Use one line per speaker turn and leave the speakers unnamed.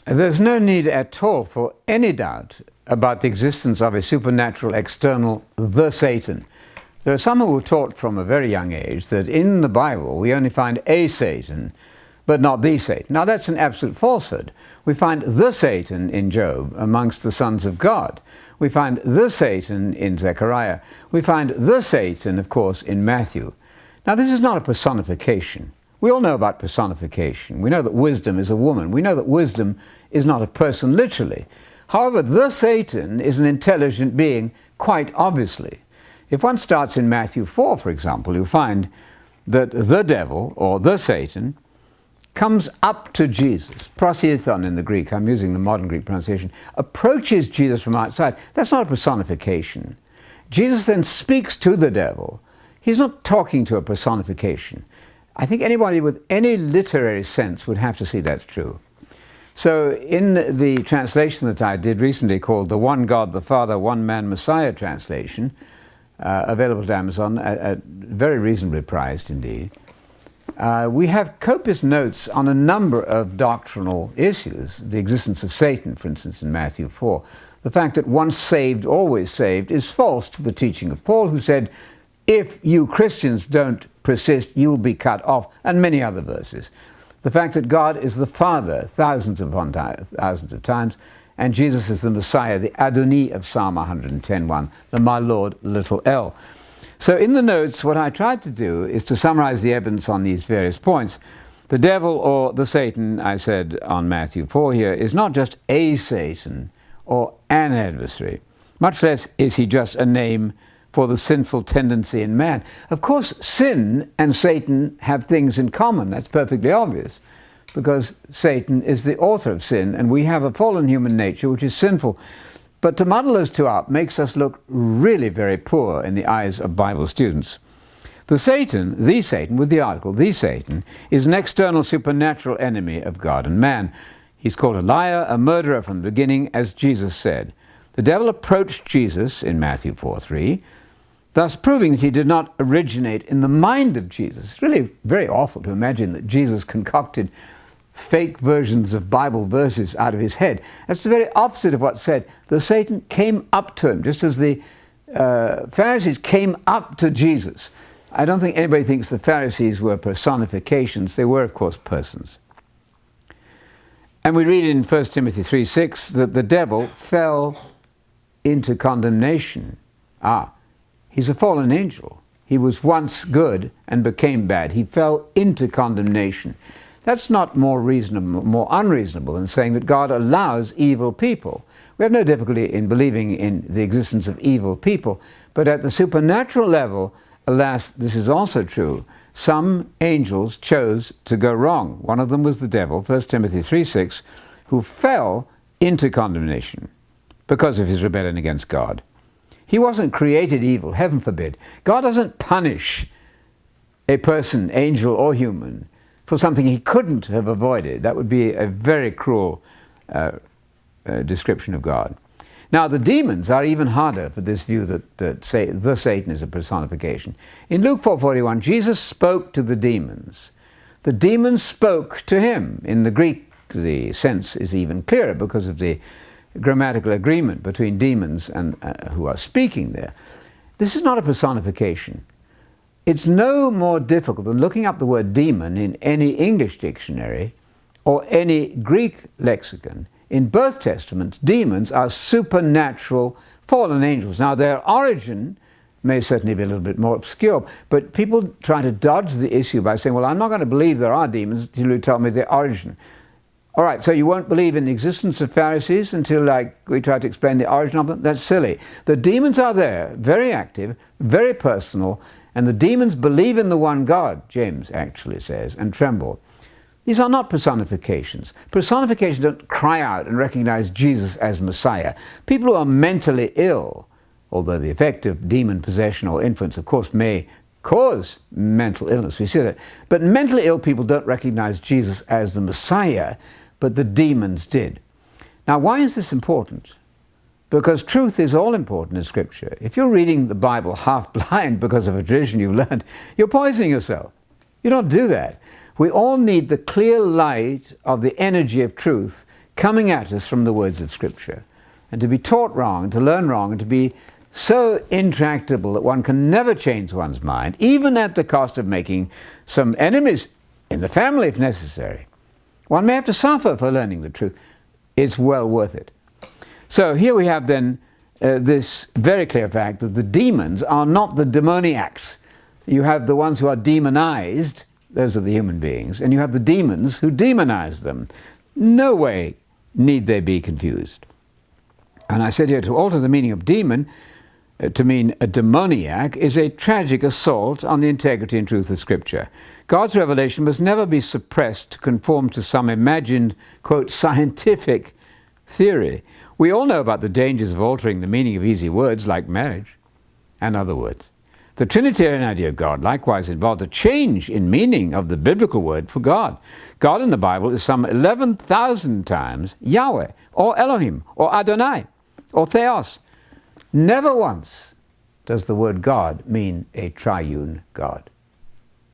There's no need at all for any doubt about the existence of a supernatural external, the Satan. There are some who were taught from a very young age that in the Bible we only find a Satan, but not the Satan. Now that's an absolute falsehood. We find the Satan in Job amongst the sons of God. We find the Satan in Zechariah. We find the Satan, of course, in Matthew. Now this is not a personification. We all know about personification. We know that wisdom is a woman. We know that wisdom is not a person literally. However, the Satan is an intelligent being, quite obviously. If one starts in Matthew 4, for example, you find that the devil, or the Satan, comes up to Jesus. Prosieithon in the Greek, I'm using the modern Greek pronunciation, approaches Jesus from outside. That's not a personification. Jesus then speaks to the devil. He's not talking to a personification. I think anybody with any literary sense would have to see that's true. So in the translation that I did recently called The One God, the Father, One Man, Messiah translation, available to Amazon, very reasonably priced indeed, we have copious notes on a number of doctrinal issues. The existence of Satan, for instance, in Matthew 4. The fact that once saved, always saved is false to the teaching of Paul, who said, if you Christians don't persist, you'll be cut off, and many other verses. The fact that God is the Father thousands upon thousands of times, and Jesus is the Messiah, the Adonai of Psalm 110:1, the my Lord, little l. So in the notes, what I tried to do is to summarize the evidence on these various points. The devil, or the Satan, I said on Matthew 4 here, is not just a Satan or an adversary. Much less is he just a name for the sinful tendency in man. Of course, sin and Satan have things in common. That's perfectly obvious, because Satan is the author of sin, and we have a fallen human nature which is sinful. But to muddle those two up makes us look really very poor in the eyes of Bible students. The Satan, with the article, the Satan, is an external supernatural enemy of God and man. He's called a liar, a murderer from the beginning, as Jesus said. The devil approached Jesus in Matthew 4:3, thus proving that he did not originate in the mind of Jesus. It's really very awful to imagine that Jesus concocted fake versions of Bible verses out of his head. That's the very opposite of what's said. The Satan came up to him, just as the Pharisees came up to Jesus. I don't think anybody thinks the Pharisees were personifications. They were, of course, persons. And we read in 1 Timothy 3:6 that the devil fell into condemnation. He's a fallen angel. He was once good and became bad. He fell into condemnation. That's not more unreasonable than saying that God allows evil people. We have no difficulty in believing in the existence of evil people, but at the supernatural level, alas, this is also true. Some angels chose to go wrong. One of them was the devil, 1 Timothy 3:6, who fell into condemnation because of his rebellion against God. He wasn't created evil, heaven forbid. God doesn't punish a person, angel or human, for something he couldn't have avoided. That would be a very cruel description of God. Now, the demons are even harder for this view that the Satan is a personification. In Luke 4:41, Jesus spoke to the demons. The demons spoke to him. In the Greek, the sense is even clearer because of the grammatical agreement between demons and who are speaking there. This is not a personification. It's no more difficult than looking up the word demon in any English dictionary or any Greek lexicon. In both testaments, demons are supernatural fallen angels. Now, their origin may certainly be a little bit more obscure, but people try to dodge the issue by saying, well, I'm not going to believe there are demons until you tell me their origin. All right, so you won't believe in the existence of Pharisees until we try to explain the origin of them? That's silly. The demons are there, very active, very personal, and the demons believe in the one God, James actually says, and tremble. These are not personifications. Personifications don't cry out and recognize Jesus as Messiah. People who are mentally ill, although the effect of demon possession or influence, of course, may cause mental illness, we see that, but mentally ill people don't recognize Jesus as the Messiah, but the demons did. Now, why is this important? Because truth is all important in Scripture. If you're reading the Bible half blind because of a tradition you learned, you're poisoning yourself. You don't do that. We all need the clear light of the energy of truth coming at us from the words of Scripture. And to be taught wrong, and to learn wrong, and to be so intractable that one can never change one's mind, even at the cost of making some enemies in the family if necessary. One may have to suffer for learning the truth. It's well worth it. So here we have then this very clear fact that the demons are not the demoniacs. You have the ones who are demonized, those are the human beings, and you have the demons who demonize them. No way need they be confused. And I said here, to alter the meaning of demon to mean a demoniac is a tragic assault on the integrity and truth of Scripture. God's revelation must never be suppressed to conform to some imagined, quote, scientific theory. We all know about the dangers of altering the meaning of easy words like marriage and other words. The Trinitarian idea of God likewise involved a change in meaning of the biblical word for God. God in the Bible is some 11,000 times Yahweh, or Elohim, or Adonai, or Theos. Never once does the word God mean a triune God.